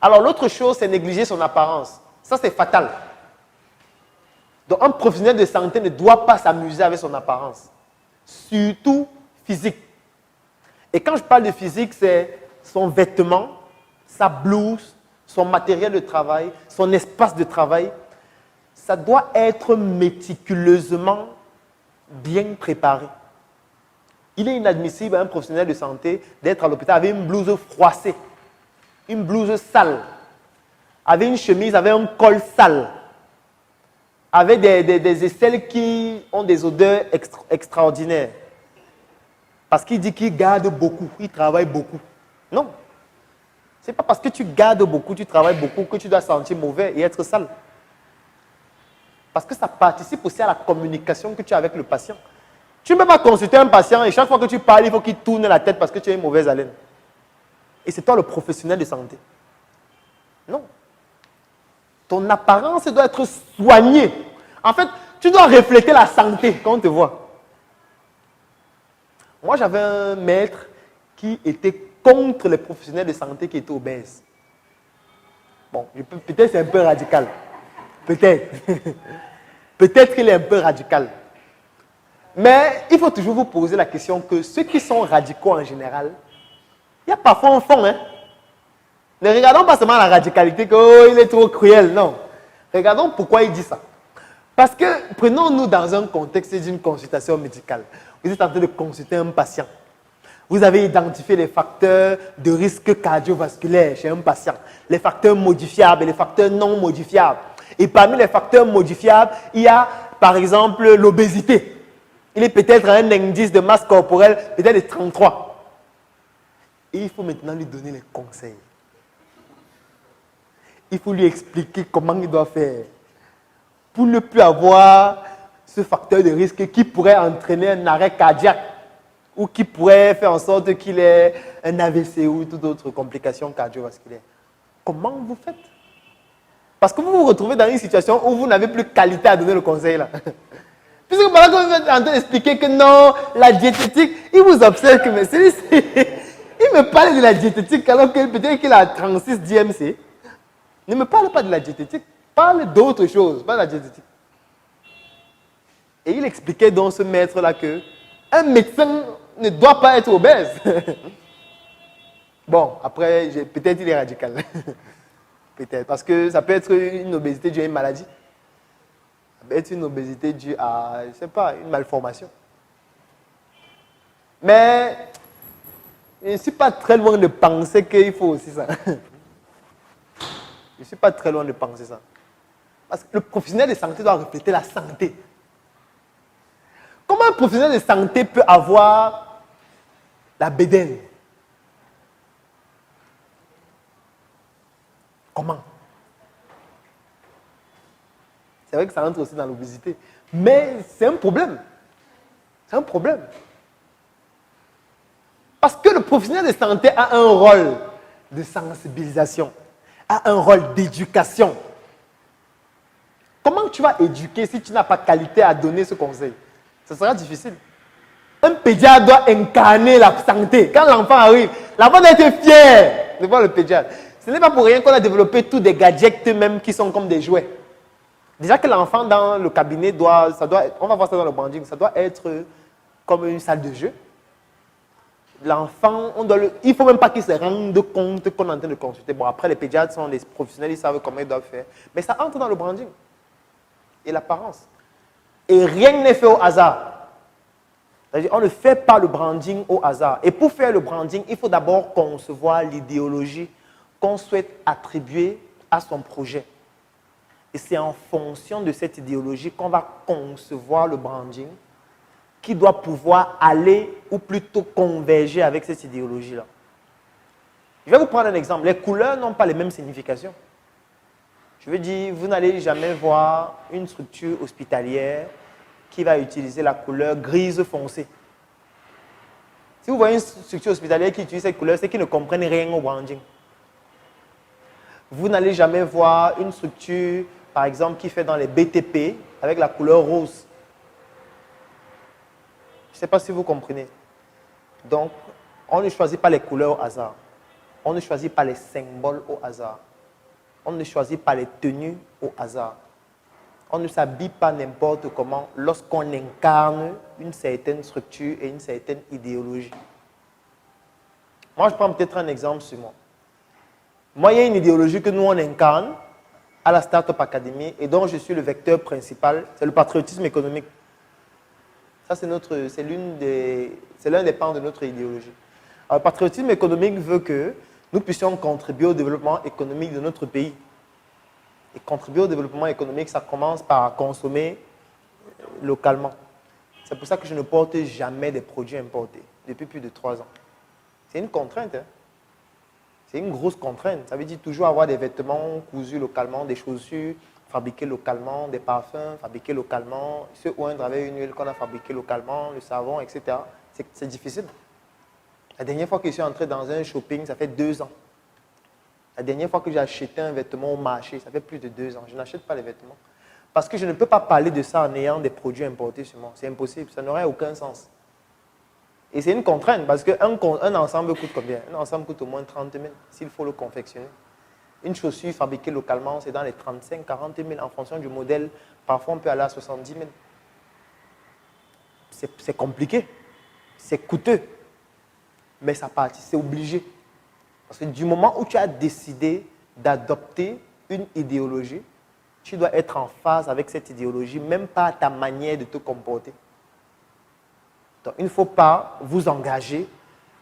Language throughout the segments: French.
Alors l'autre chose, c'est négliger son apparence. Ça, c'est fatal. Donc un professionnel de santé ne doit pas s'amuser avec son apparence. Surtout physique. Et quand je parle de physique, c'est son vêtement, sa blouse, son matériel de travail, son espace de travail. Ça doit être méticuleusement bien préparé. Il est inadmissible à un professionnel de santé d'être à l'hôpital avec une blouse froissée, une blouse sale, avec une chemise, avec un col sale, avec des aisselles qui ont des odeurs extraordinaires. Parce qu'il dit qu'il garde beaucoup, il travaille beaucoup. Non. Ce n'est pas parce que tu gardes beaucoup, tu travailles beaucoup, que tu dois sentir mauvais et être sale. Parce que ça participe aussi à la communication que tu as avec le patient. Tu ne peux pas consulter un patient et chaque fois que tu parles, il faut qu'il tourne la tête parce que tu as une mauvaise haleine. Et c'est toi le professionnel de santé. Non. Ton apparence doit être soignée. En fait, tu dois refléter la santé quand on te voit. Moi, j'avais un maître qui était contre les professionnels de santé qui étaient obèses. Bon, peut-être c'est un peu radical. Peut-être. Peut-être qu'il est un peu radical. Mais il faut toujours vous poser la question que ceux qui sont radicaux en général, il y a parfois un fond. Hein? Ne regardons pas seulement la radicalité, que oh, il est trop cruel. Non. Regardons pourquoi il dit ça. Parce que, prenons-nous dans un contexte d'une consultation médicale. Vous êtes en train de consulter un patient. Vous avez identifié les facteurs de risque cardiovasculaire chez un patient. Les facteurs modifiables et les facteurs non modifiables. Et parmi les facteurs modifiables, il y a par exemple l'obésité. Il est peut-être à un indice de masse corporelle peut-être de 33. Et il faut maintenant lui donner les conseils. Il faut lui expliquer comment il doit faire pour ne plus avoir ce facteur de risque qui pourrait entraîner un arrêt cardiaque ou qui pourrait faire en sorte qu'il ait un AVC ou toute autre complication cardiovasculaire. Comment vous faites? Parce que vous vous retrouvez dans une situation où vous n'avez plus qualité à donner le conseil là. Puisque pendant que vous êtes en train d'expliquer que non, la diététique, il vous observe que mais il me parle de la diététique alors que peut-être qu'il a 36 DMC. Ne me parle pas de la diététique, parle d'autre chose, pas de la diététique. Et il expliquait donc ce maître-là que un médecin ne doit pas être obèse. Bon, après, peut-être il est radical. Peut-être, parce que ça peut être une obésité due à une maladie. Ça peut être une obésité due à, je ne sais pas, une malformation. Mais je ne suis pas très loin de penser qu'il faut aussi ça. Je ne suis pas très loin de penser ça. Parce que le professionnel de santé doit refléter la santé. Comment un professionnel de santé peut avoir la bédaine? Comment? C'est vrai que ça entre aussi dans l'obésité. Mais c'est un problème. C'est un problème. Parce que le professionnel de santé a un rôle de sensibilisation, a un rôle d'éducation. Comment tu vas éduquer si tu n'as pas qualité à donner ce conseil? Ce sera difficile. Un pédiatre doit incarner la santé. Quand l'enfant arrive, l'enfant doit être fier de voir le pédiatre. Ce n'est pas pour rien qu'on a développé tous des gadgets même qui sont comme des jouets. Déjà que l'enfant dans le cabinet on va voir ça dans le branding, ça doit être comme une salle de jeu. L'enfant, il ne faut même pas qu'il se rende compte qu'on est en train de consulter. Bon, après, les pédiatres sont des professionnels, ils savent comment ils doivent faire. Mais ça entre dans le branding et l'apparence. Et rien n'est fait au hasard. C'est-à-dire, on ne fait pas le branding au hasard. Et pour faire le branding, il faut d'abord concevoir l'idéologie qu'on souhaite attribuer à son projet. Et c'est en fonction de cette idéologie qu'on va concevoir le branding qui doit pouvoir aller ou plutôt converger avec cette idéologie-là. Je vais vous prendre un exemple. Les couleurs n'ont pas les mêmes significations. Je veux dire, vous n'allez jamais voir une structure hospitalière qui va utiliser la couleur grise foncée. Si vous voyez une structure hospitalière qui utilise cette couleur, c'est qu'ils ne comprennent rien au branding. Vous n'allez jamais voir une structure, par exemple, qui fait dans les BTP avec la couleur rose. Je ne sais pas si vous comprenez. Donc, on ne choisit pas les couleurs au hasard. On ne choisit pas les symboles au hasard. On ne choisit pas les tenues au hasard. On ne s'habille pas n'importe comment lorsqu'on incarne une certaine structure et une certaine idéologie. Moi, je prends peut-être un exemple sur moi. Moi, il y a une idéologie que nous, on incarne à la Startup Academy et dont je suis le vecteur principal, c'est le patriotisme économique. Ça, c'est l'un des pans de notre idéologie. Alors, le patriotisme économique veut que nous puissions contribuer au développement économique de notre pays. Et contribuer au développement économique, ça commence par consommer localement. C'est pour ça que je ne porte jamais des produits importés depuis plus de 3 ans. C'est une contrainte. Hein? C'est une grosse contrainte. Ça veut dire toujours avoir des vêtements cousus localement, des chaussures fabriquées localement, des parfums fabriqués localement, se oindre avec une huile qu'on a fabriquée localement, le savon, etc. C'est difficile. La dernière fois que je suis entré dans un shopping, ça fait 2 ans. La dernière fois que j'ai acheté un vêtement au marché, ça fait plus de 2 ans. Je n'achète pas les vêtements. Parce que je ne peux pas parler de ça en ayant des produits importés sur moi. C'est impossible. Ça n'aurait aucun sens. Et c'est une contrainte parce qu'un ensemble coûte combien? Un ensemble coûte au moins 30 000 s'il faut le confectionner. Une chaussure fabriquée localement, c'est dans les 35 40 000 en fonction du modèle. Parfois, on peut aller à 70 000. C'est compliqué. C'est coûteux. Mais ça partit, c'est obligé. Parce que du moment où tu as décidé d'adopter une idéologie, tu dois être en phase avec cette idéologie, même pas ta manière de te comporter. Donc, il ne faut pas vous engager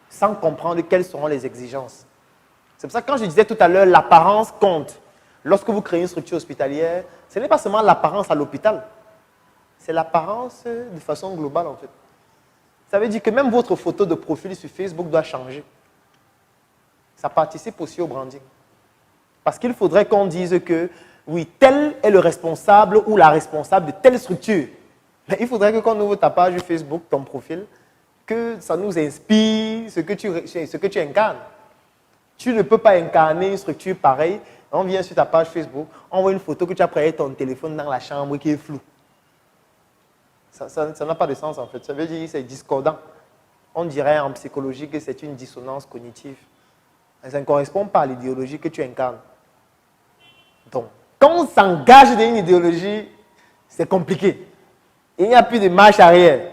sans comprendre quelles seront les exigences. C'est pour ça que quand je disais tout à l'heure, l'apparence compte. Lorsque vous créez une structure hospitalière, ce n'est pas seulement l'apparence à l'hôpital. C'est l'apparence de façon globale, en fait. Ça veut dire que même votre photo de profil sur Facebook doit changer. Ça participe aussi au branding. Parce qu'il faudrait qu'on dise que, oui, tel est le responsable ou la responsable de telle structure. Mais il faudrait que quand on ouvre ta page Facebook, ton profil, que ça nous inspire ce que tu incarnes. Tu ne peux pas incarner une structure pareille. On vient sur ta page Facebook, on voit une photo que tu as pris ton téléphone dans la chambre qui est floue. Ça n'a pas de sens en fait. Ça veut dire que c'est discordant. On dirait en psychologie que c'est une dissonance cognitive. Ça ne correspond pas à l'idéologie que tu incarnes. Donc, quand on s'engage dans une idéologie, c'est compliqué. Il n'y a plus de marche arrière.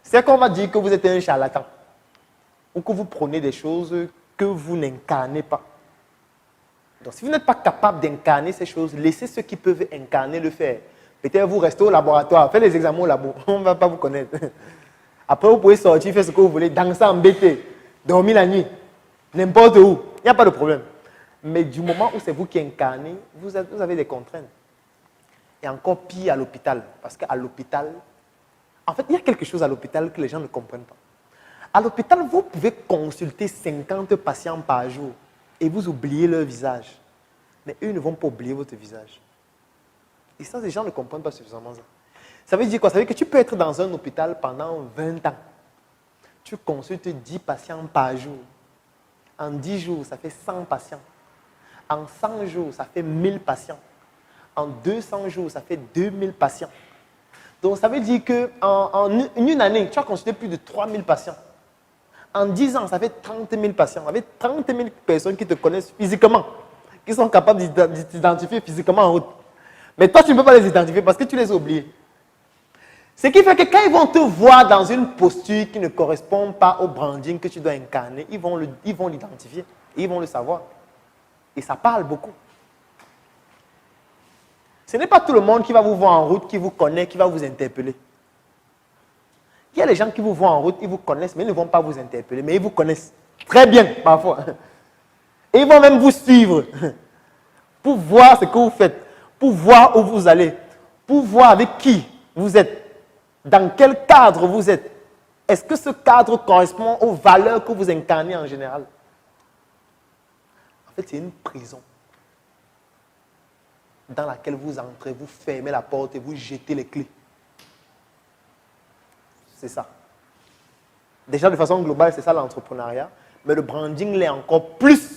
C'est qu'on va dire que vous êtes un charlatan. Ou que vous prenez des choses que vous n'incarnez pas. Donc, si vous n'êtes pas capable d'incarner ces choses, laissez ceux qui peuvent incarner le faire. Peut-être vous restez au laboratoire, faites les examens au labo, on ne va pas vous connaître. Après, vous pouvez sortir, faire ce que vous voulez, danser, embêter, dormir la nuit, n'importe où. Il n'y a pas de problème. Mais du moment où c'est vous qui incarnez, vous avez des contraintes. Et encore pire à l'hôpital. Parce qu'à l'hôpital, en fait, il y a quelque chose à l'hôpital que les gens ne comprennent pas. À l'hôpital, vous pouvez consulter 50 patients par jour et vous oubliez leur visage. Mais eux ne vont pas oublier votre visage. Et ça, les gens ne comprennent pas suffisamment ça. Ça veut dire quoi? Ça veut dire que tu peux être dans un hôpital pendant 20 ans. Tu consultes 10 patients par jour. En 10 jours, ça fait 100 patients. En 100 jours, ça fait 1000 patients. En 200 jours, ça fait 2000 patients. Donc, ça veut dire qu'en une année, tu as consulté plus de 3000 patients. En 10 ans, ça fait 30 000 patients. Ça fait 30 000 personnes qui te connaissent physiquement, qui sont capables d'identifier physiquement en route. Mais toi, tu ne peux pas les identifier parce que tu les as oubliés. Ce qui fait que quand ils vont te voir dans une posture qui ne correspond pas au branding que tu dois incarner, ils vont l'identifier et ils vont le savoir. Et ça parle beaucoup. Ce n'est pas tout le monde qui va vous voir en route, qui vous connaît, qui va vous interpeller. Il y a des gens qui vous voient en route, ils vous connaissent, mais ils ne vont pas vous interpeller, mais ils vous connaissent très bien parfois. Et ils vont même vous suivre pour voir ce que vous faites, pour voir où vous allez, pour voir avec qui vous êtes, dans quel cadre vous êtes. Est-ce que ce cadre correspond aux valeurs que vous incarnez en général? En fait, c'est une prison dans laquelle vous entrez, vous fermez la porte et vous jetez les clés. C'est ça. Déjà, de façon globale, c'est ça l'entrepreneuriat. Mais le branding l'est encore plus.